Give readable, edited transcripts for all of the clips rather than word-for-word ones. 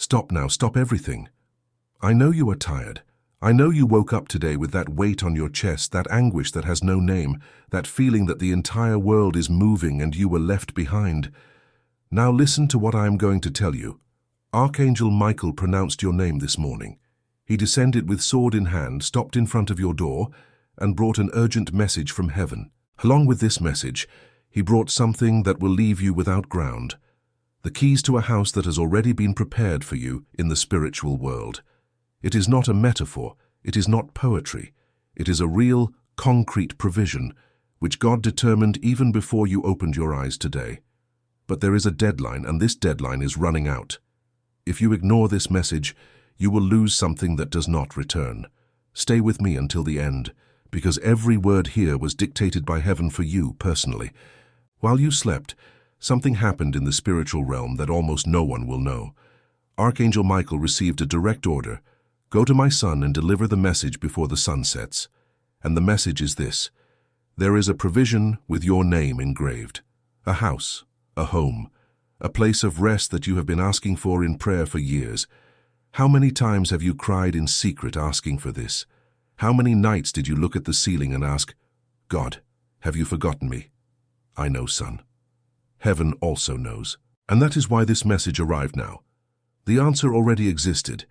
Stop now, stop everything. I know you are tired. I know you woke up today with that weight on your chest, that anguish that has no name, that feeling that the entire world is moving and you were left behind. Now listen to what I am going to tell you. Archangel Michael pronounced your name this morning. He descended with sword in hand, stopped in front of your door, and brought an urgent message from heaven. Along with this message, he brought something that will leave you without ground. The keys to a house that has already been prepared for you in the spiritual world. It is not a metaphor, it is not poetry. It is a real, concrete provision, which God determined even before you opened your eyes today. But there is a deadline, and this deadline is running out. If you ignore this message, you will lose something that does not return. Stay with me until the end, because every word here was dictated by heaven for you personally. While you slept, something happened in the spiritual realm that almost no one will know. Archangel Michael received a direct order: go to my son and deliver the message before the sun sets. And the message is this: there is a provision with your name engraved. A house, a home, a place of rest that you have been asking for in prayer for years. How many times have you cried in secret asking for this? How many nights did you look at the ceiling and ask, God, have you forgotten me? I know, son. Heaven also knows. And that is why this message arrived now. The answer already existed.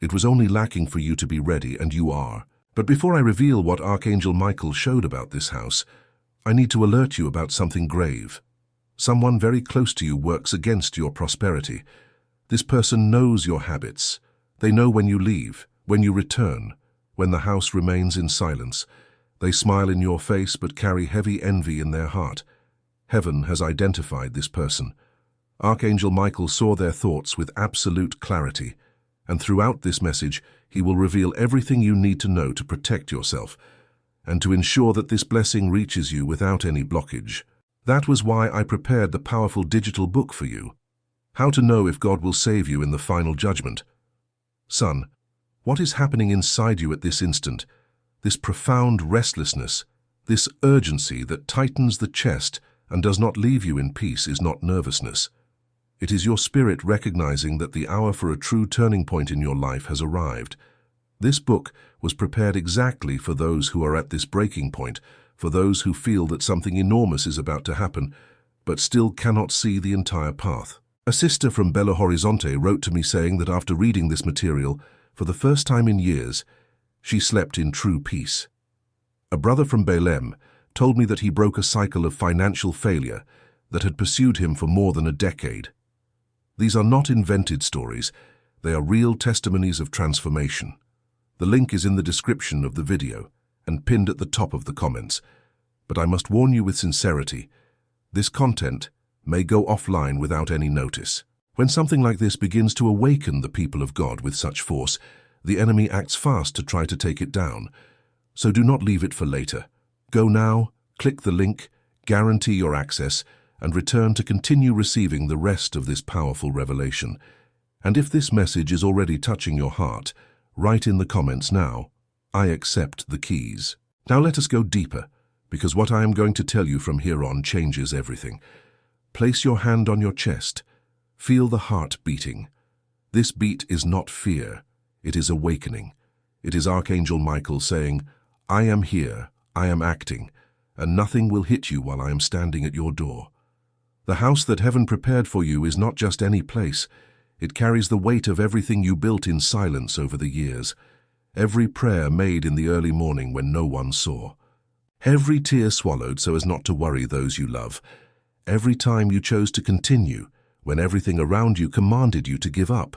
It was only lacking for you to be ready, and you are. But before I reveal what Archangel Michael showed about this house, I need to alert you about something grave. Someone very close to you works against your prosperity. This person knows your habits. They know when you leave, when you return, when the house remains in silence. They smile in your face but carry heavy envy in their heart. Heaven has identified this person. Archangel Michael saw their thoughts with absolute clarity, and throughout this message, he will reveal everything you need to know to protect yourself, and to ensure that this blessing reaches you without any blockage. That was why I prepared the powerful digital book for you. How to know if God will save you in the final judgment. Son, what is happening inside you at this instant? This profound restlessness, this urgency that tightens the chest and does not leave you in peace is not nervousness. It is your spirit recognizing that the hour for a true turning point in your life has arrived. This book was prepared exactly for those who are at this breaking point, for those who feel that something enormous is about to happen, but still cannot see the entire path. A sister from Belo Horizonte wrote to me saying that after reading this material, for the first time in years, she slept in true peace. A brother from Belém told me that he broke a cycle of financial failure that had pursued him for more than a decade. These are not invented stories, they are real testimonies of transformation. The link is in the description of the video and pinned at the top of the comments. But I must warn you with sincerity, this content may go offline without any notice. When something like this begins to awaken the people of God with such force, the enemy acts fast to try to take it down. So do not leave it for later. Go now, click the link, guarantee your access, and return to continue receiving the rest of this powerful revelation. And if this message is already touching your heart, write in the comments now, I accept the keys. Now let us go deeper, because what I am going to tell you from here on changes everything. Place your hand on your chest. Feel the heart beating. This beat is not fear, it is awakening. It is Archangel Michael saying, I am here, I am acting, and nothing will hit you while I am standing at your door. The house that heaven prepared for you is not just any place. It carries the weight of everything you built in silence over the years. Every prayer made in the early morning when no one saw. Every tear swallowed so as not to worry those you love. Every time you chose to continue, when everything around you commanded you to give up.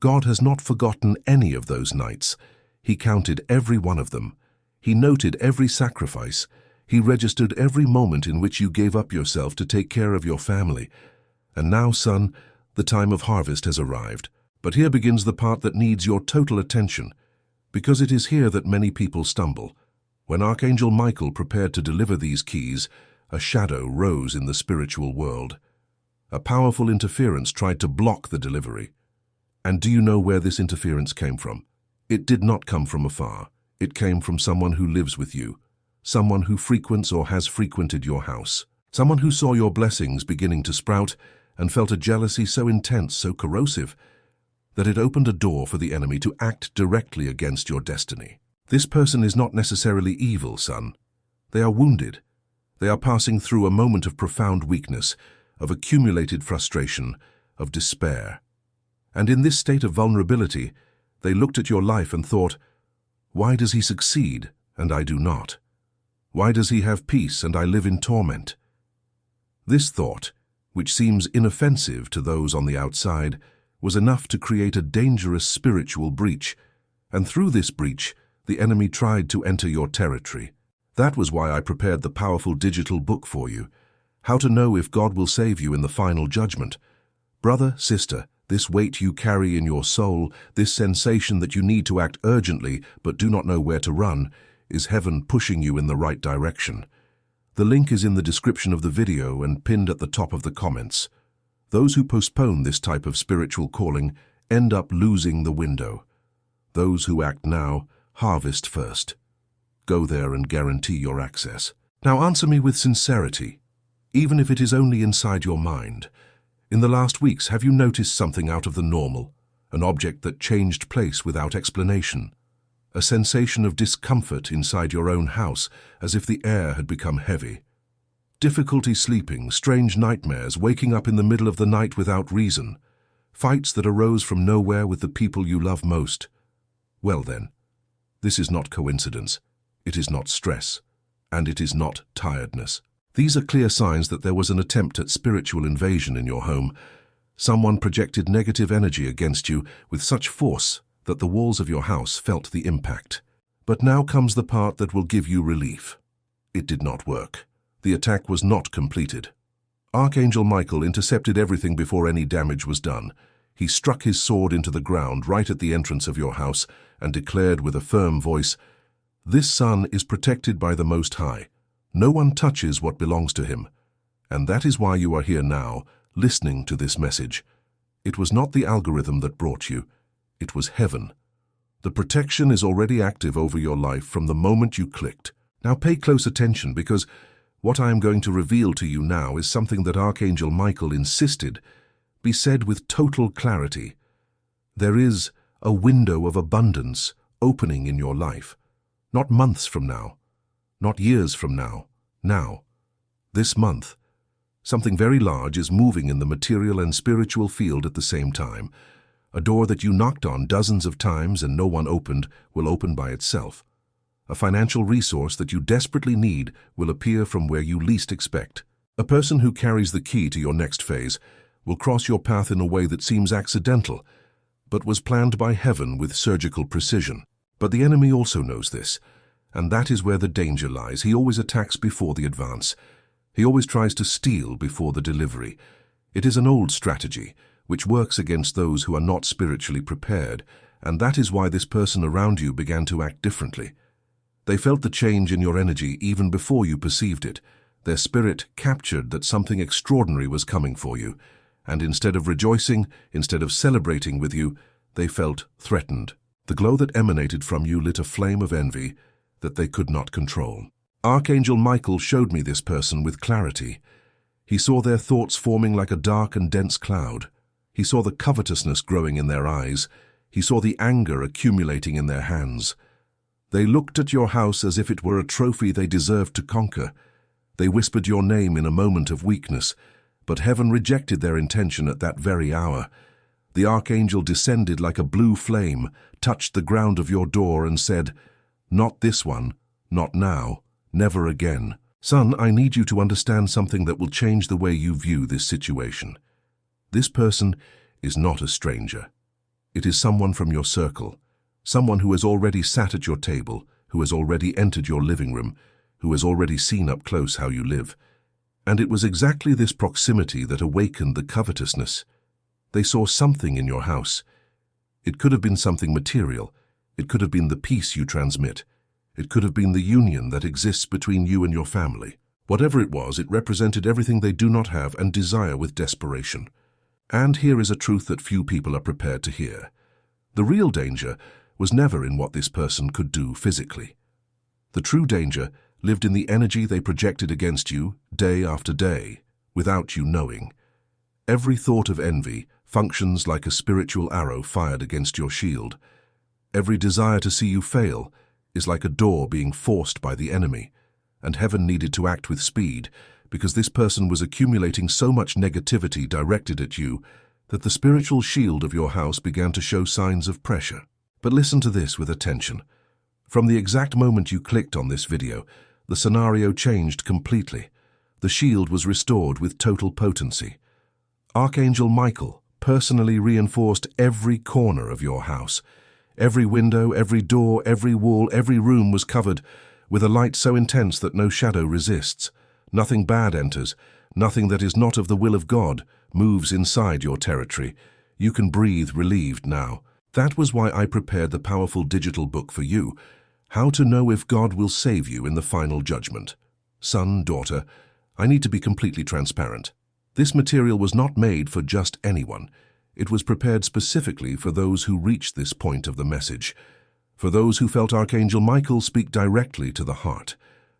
God has not forgotten any of those nights. He counted every one of them. He noted every sacrifice. He registered every moment in which you gave up yourself to take care of your family. And now, son, the time of harvest has arrived. But here begins the part that needs your total attention, because it is here that many people stumble. When Archangel Michael prepared to deliver these keys, a shadow rose in the spiritual world. A powerful interference tried to block the delivery. And do you know where this interference came from? It did not come from afar. It came from someone who lives with you, someone who frequents or has frequented your house, someone who saw your blessings beginning to sprout and felt a jealousy so intense, so corrosive, that it opened a door for the enemy to act directly against your destiny. This person is not necessarily evil, son. They are wounded. They are passing through a moment of profound weakness, of accumulated frustration, of despair. And in this state of vulnerability, they looked at your life and thought, "Why does he succeed and I do not? Why does he have peace and I live in torment?" This thought, which seems inoffensive to those on the outside, was enough to create a dangerous spiritual breach, and through this breach, the enemy tried to enter your territory. That was why I prepared the powerful digital book for you, How to Know If God Will Save You in the Final Judgment. Brother, sister, this weight you carry in your soul, this sensation that you need to act urgently but do not know where to run, is heaven pushing you in the right direction. The link is in the description of the video and pinned at the top of the comments. Those who postpone this type of spiritual calling end up losing the window. Those who act now harvest first. Go there and guarantee your access. Now answer me with sincerity, even if it is only inside your mind. In the last weeks, have you noticed something out of the normal? An object that changed place without explanation? A sensation of discomfort inside your own house, as if the air had become heavy? Difficulty sleeping, strange nightmares, waking up in the middle of the night without reason? Fights that arose from nowhere with the people you love most? Well then, this is not coincidence. It is not stress, and it is not tiredness. These are clear signs that there was an attempt at spiritual invasion in your home. Someone projected negative energy against you with such force that the walls of your house felt the impact. But now comes the part that will give you relief. It did not work. The attack was not completed. Archangel Michael intercepted everything before any damage was done. He struck his sword into the ground right at the entrance of your house and declared with a firm voice, "This son is protected by the Most High. No one touches what belongs to him." And that is why you are here now, listening to this message. It was not the algorithm that brought you. It was heaven. The protection is already active over your life from the moment you clicked. Now pay close attention, because what I am going to reveal to you now is something that Archangel Michael insisted be said with total clarity. There is a window of abundance opening in your life. Not months from now, not years from now, now. This month, something very large is moving in the material and spiritual field at the same time. A door that you knocked on dozens of times and no one opened will open by itself. A financial resource that you desperately need will appear from where you least expect. A person who carries the key to your next phase will cross your path in a way that seems accidental, but was planned by heaven with surgical precision. But the enemy also knows this, and that is where the danger lies. He always attacks before the advance. He always tries to steal before the delivery. It is an old strategy, which works against those who are not spiritually prepared, and that is why this person around you began to act differently. They felt the change in your energy even before you perceived it. Their spirit captured that something extraordinary was coming for you, and instead of rejoicing, instead of celebrating with you, they felt threatened. The glow that emanated from you lit a flame of envy that they could not control. Archangel Michael showed me this person with clarity. He saw their thoughts forming like a dark and dense cloud. He saw the covetousness growing in their eyes. He saw the anger accumulating in their hands. They looked at your house as if it were a trophy they deserved to conquer. They whispered your name in a moment of weakness, but heaven rejected their intention at that very hour. The archangel descended like a blue flame, touched the ground of your door and said, "Not this one, not now, never again." Son, I need you to understand something that will change the way you view this situation. This person is not a stranger. It is someone from your circle, someone who has already sat at your table, who has already entered your living room, who has already seen up close how you live. And it was exactly this proximity that awakened the covetousness. They saw something in your house. It could have been something material. It could have been the peace you transmit. It could have been the union that exists between you and your family. Whatever it was, it represented everything they do not have and desire with desperation. And here is a truth that few people are prepared to hear. The real danger was never in what this person could do physically. The true danger lived in the energy they projected against you day after day, without you knowing. Every thought of envy, functions like a spiritual arrow fired against your shield. Every desire to see you fail is like a door being forced by the enemy, and heaven needed to act with speed because this person was accumulating so much negativity directed at you that the spiritual shield of your house began to show signs of pressure. But listen to this with attention. From the exact moment you clicked on this video, the scenario changed completely. The shield was restored with total potency. Archangel Michael personally reinforced every corner of your house. Every window, every door, every wall, every room was covered with a light so intense that no shadow resists. Nothing bad enters. Nothing that is not of the will of God moves inside your territory. You can breathe relieved now. That was why I prepared the powerful digital book for you, How to Know If God Will Save You in the Final Judgment. Son, daughter, I need to be completely transparent. This material was not made for just anyone. It was prepared specifically for those who reached this point of the message, for those who felt Archangel Michael speak directly to the heart,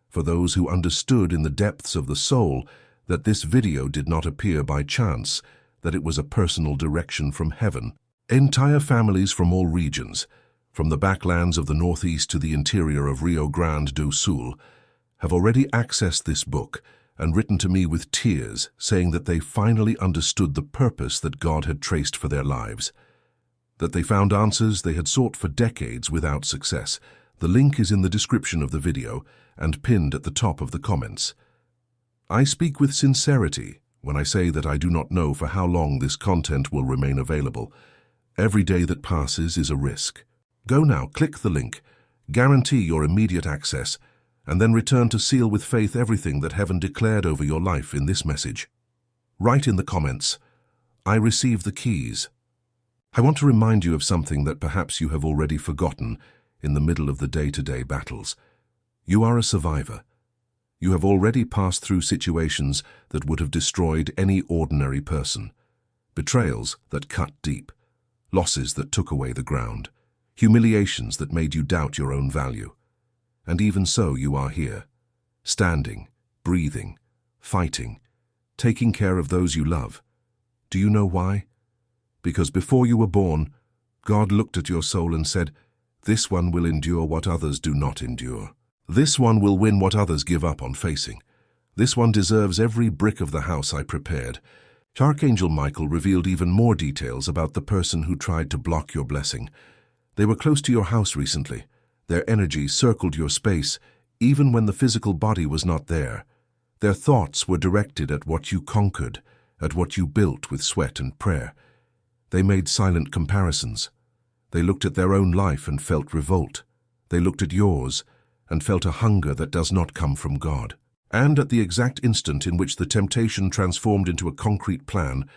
for those who understood in the depths of the soul that this video did not appear by chance, that it was a personal direction from heaven. Entire families from all regions, from the backlands of the Northeast to the interior of Rio Grande do Sul, have already accessed this book and written to me with tears, saying that they finally understood the purpose that God had traced for their lives, that they found answers they had sought for decades without success. The link is in the description of the video and pinned at the top of the comments. I speak with sincerity when I say that I do not know for how long this content will remain available. Every day that passes is a risk. Go now, click the link, guarantee your immediate access, and then return to seal with faith everything that heaven declared over your life in this message. Write in the comments, I receive the keys. I want to remind you of something that perhaps you have already forgotten in the middle of the day-to-day battles. You are a survivor. You have already passed through situations that would have destroyed any ordinary person. Betrayals that cut deep. Losses that took away the ground. Humiliations that made you doubt your own value. And even so, you are here, standing, breathing, fighting, taking care of those you love. Do you know why? Because before you were born, God looked at your soul and said, this one will endure what others do not endure. This one will win what others give up on facing. This one deserves every brick of the house I prepared. Archangel Michael revealed even more details about the person who tried to block your blessing. They were close to your house recently. Their energy circled your space, even when the physical body was not there. Their thoughts were directed at what you conquered, at what you built with sweat and prayer. They made silent comparisons. They looked at their own life and felt revolt. They looked at yours and felt a hunger that does not come from God. And at the exact instant in which the temptation transformed into a concrete plan,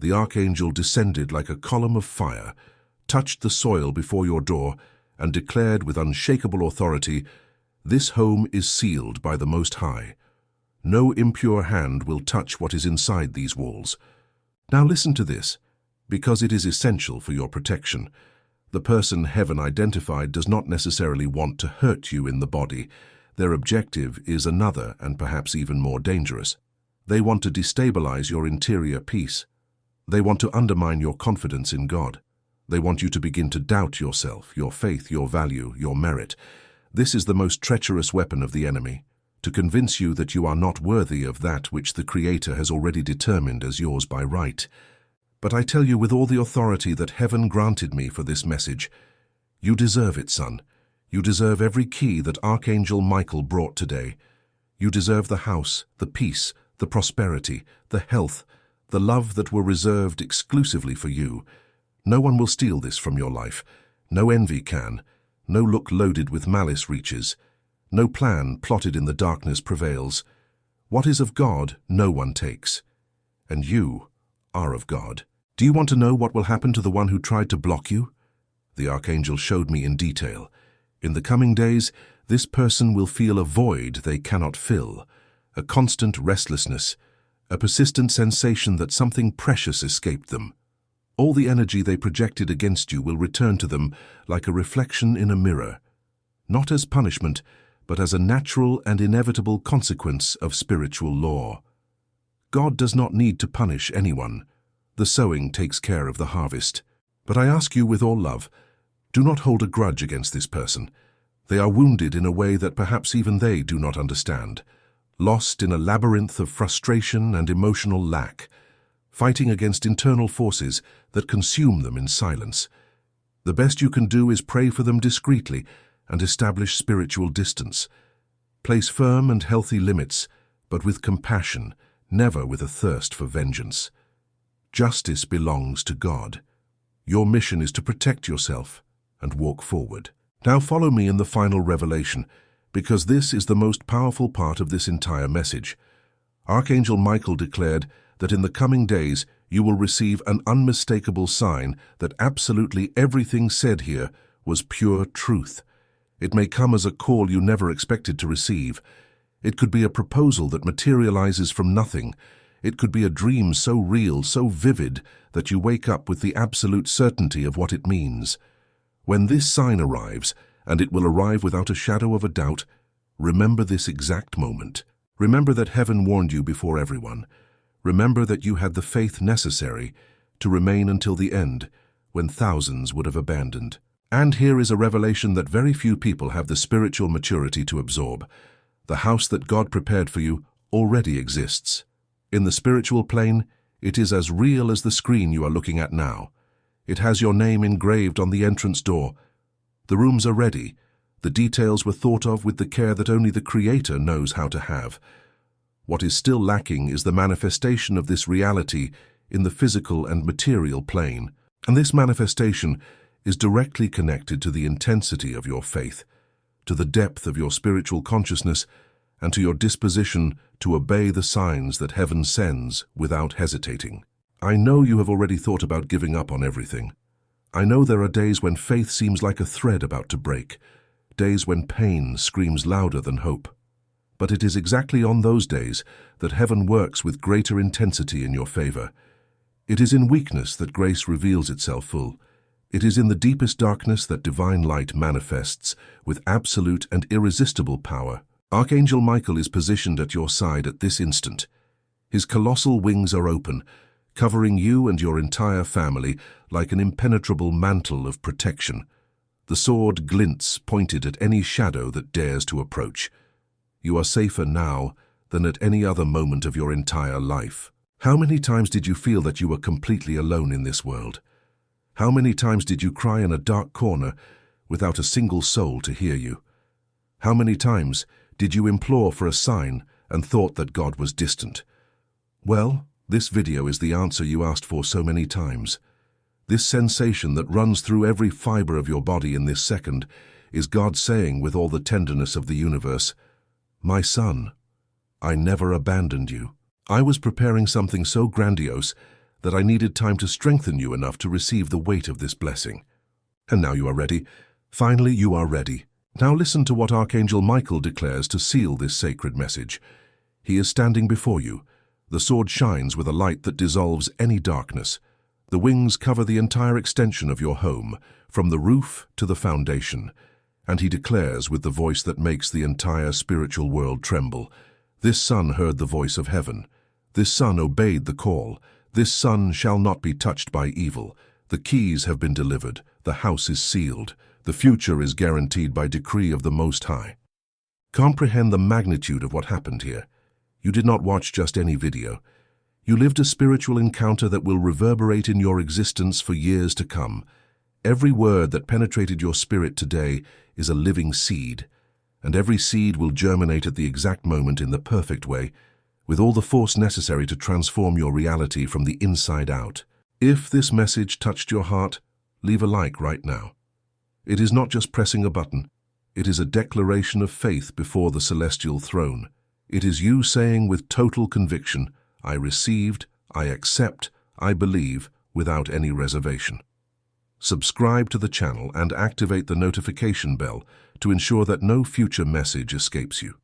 the archangel descended like a column of fire, touched the soil before your door, and declared with unshakable authority, this home is sealed by the Most High. No impure hand will touch what is inside these walls. Now listen to this, because it is essential for your protection. The person heaven identified does not necessarily want to hurt you in the body. Their objective is another and perhaps even more dangerous. They want to destabilize your interior peace. They want to undermine your confidence in God. They want you to begin to doubt yourself, your faith, your value, your merit. This is the most treacherous weapon of the enemy, to convince you that you are not worthy of that which the Creator has already determined as yours by right. But I tell you with all the authority that heaven granted me for this message, you deserve it, son. You deserve every key that Archangel Michael brought today. You deserve the house, the peace, the prosperity, the health, the love that were reserved exclusively for you. No one will steal this from your life. No envy can. No look loaded with malice reaches. No plan plotted in the darkness prevails. What is of God, no one takes. And you are of God. Do you want to know what will happen to the one who tried to block you? The archangel showed me in detail. In the coming days, this person will feel a void they cannot fill, a constant restlessness, a persistent sensation that something precious escaped them. All the energy they projected against you will return to them like a reflection in a mirror, not as punishment, but as a natural and inevitable consequence of spiritual law. God does not need to punish anyone. The sowing takes care of the harvest. But I ask you with all love, do not hold a grudge against this person. They are wounded in a way that perhaps even they do not understand, lost in a labyrinth of frustration and emotional lack, fighting against internal forces that consume them in silence. The best you can do is pray for them discreetly and establish spiritual distance. Place firm and healthy limits, but with compassion, never with a thirst for vengeance. Justice belongs to God. Your mission is to protect yourself and walk forward. Now follow me in the final revelation, because this is the most powerful part of this entire message. Archangel Michael declared that in the coming days you will receive an unmistakable sign that absolutely everything said here was pure truth. It may come as a call you never expected to receive. It could be a proposal that materializes from nothing. It could be a dream so real, so vivid, that you wake up with the absolute certainty of what it means. When this sign arrives, and it will arrive without a shadow of a doubt, remember this exact moment. Remember that heaven warned you before everyone. Remember that you had the faith necessary to remain until the end, when thousands would have abandoned. And here is a revelation that very few people have the spiritual maturity to absorb. The house that God prepared for you already exists. In the spiritual plane, it is as real as the screen you are looking at now. It has your name engraved on the entrance door. The rooms are ready. The details were thought of with the care that only the Creator knows how to have. What is still lacking is the manifestation of this reality in the physical and material plane. And this manifestation is directly connected to the intensity of your faith, to the depth of your spiritual consciousness, and to your disposition to obey the signs that heaven sends without hesitating. I know you have already thought about giving up on everything. I know there are days when faith seems like a thread about to break, days when pain screams louder than hope. But it is exactly on those days that heaven works with greater intensity in your favor. It is in weakness that grace reveals itself full. It is in the deepest darkness that divine light manifests with absolute and irresistible power. Archangel Michael is positioned at your side at this instant. His colossal wings are open, covering you and your entire family like an impenetrable mantle of protection. The sword glints, pointed at any shadow that dares to approach. You are safer now than at any other moment of your entire life. How many times did you feel that you were completely alone in this world? How many times did you cry in a dark corner without a single soul to hear you? How many times did you implore for a sign and thought that God was distant? Well, this video is the answer you asked for so many times. This sensation that runs through every fiber of your body in this second is God saying with all the tenderness of the universe, "My son, I never abandoned you. I was preparing something so grandiose that I needed time to strengthen you enough to receive the weight of this blessing. And now you are ready. Finally, you are ready. Now listen to what Archangel Michael declares to seal this sacred message. He is standing before you. The sword shines with a light that dissolves any darkness. The wings cover the entire extension of your home, from the roof to the foundation. And he declares with the voice that makes the entire spiritual world tremble, "This son heard the voice of heaven. This son obeyed the call. This son shall not be touched by evil. The keys have been delivered. The house is sealed. The future is guaranteed by decree of the Most High." Comprehend the magnitude of what happened here. You did not watch just any video. You lived a spiritual encounter that will reverberate in your existence for years to come. Every word that penetrated your spirit today is a living seed, and every seed will germinate at the exact moment in the perfect way, with all the force necessary to transform your reality from the inside out. If this message touched your heart, leave a like right now. It is not just pressing a button. It is a declaration of faith before the celestial throne. It is you saying with total conviction, "I received, I accept, I believe," without any reservation. Subscribe to the channel and activate the notification bell to ensure that no future message escapes you.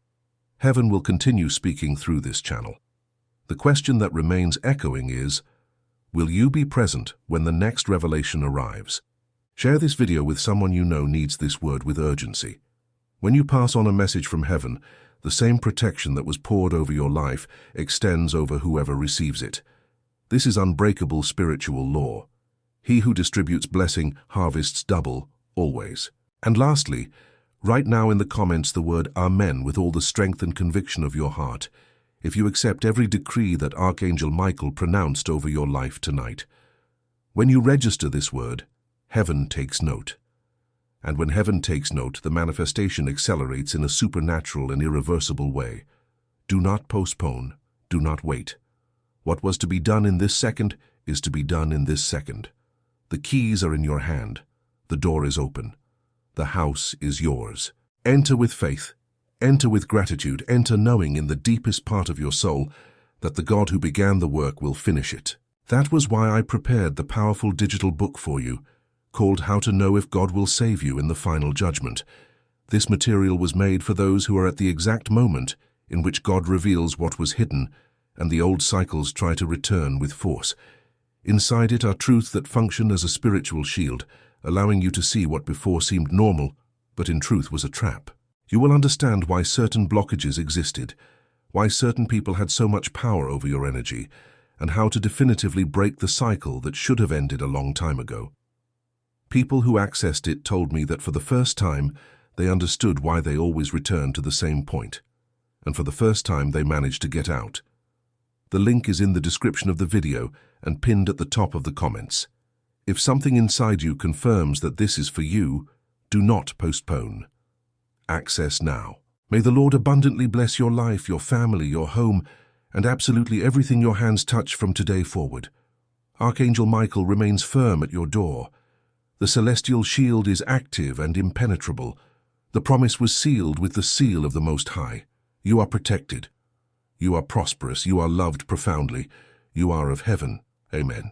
Heaven will continue speaking through this channel. The question that remains echoing is, will you be present when the next revelation arrives? Share this video with someone you know needs this word with urgency. When you pass on a message from heaven, the same protection that was poured over your life extends over whoever receives it. This is unbreakable spiritual law. He who distributes blessing harvests double, always. And lastly, write now in the comments the word Amen with all the strength and conviction of your heart, if you accept every decree that Archangel Michael pronounced over your life tonight. When you register this word, heaven takes note. And when heaven takes note, the manifestation accelerates in a supernatural and irreversible way. Do not postpone. Do not wait. What was to be done in this second is to be done in this second. The keys are in your hand. The door is open. The house is yours. Enter with faith. Enter with gratitude. Enter knowing in the deepest part of your soul that the God who began the work will finish it. That was why I prepared the powerful digital book for you, called How to Know If God Will Save You in the Final Judgment. This material was made for those who are at the exact moment in which God reveals what was hidden and the old cycles try to return with force. Inside it are truths that function as a spiritual shield, allowing you to see what before seemed normal, but in truth was a trap. You will understand why certain blockages existed, why certain people had so much power over your energy, and how to definitively break the cycle that should have ended a long time ago. People who accessed it told me that for the first time, they understood why they always returned to the same point, and for the first time they managed to get out. The link is in the description of the video and pinned at the top of the comments. If something inside you confirms that this is for you, do not postpone. Access now. May the Lord abundantly bless your life, your family, your home, and absolutely everything your hands touch from today forward. Archangel Michael remains firm at your door. The celestial shield is active and impenetrable. The promise was sealed with the seal of the Most High. You are protected. You are prosperous. You are loved profoundly. You are of heaven. Amen.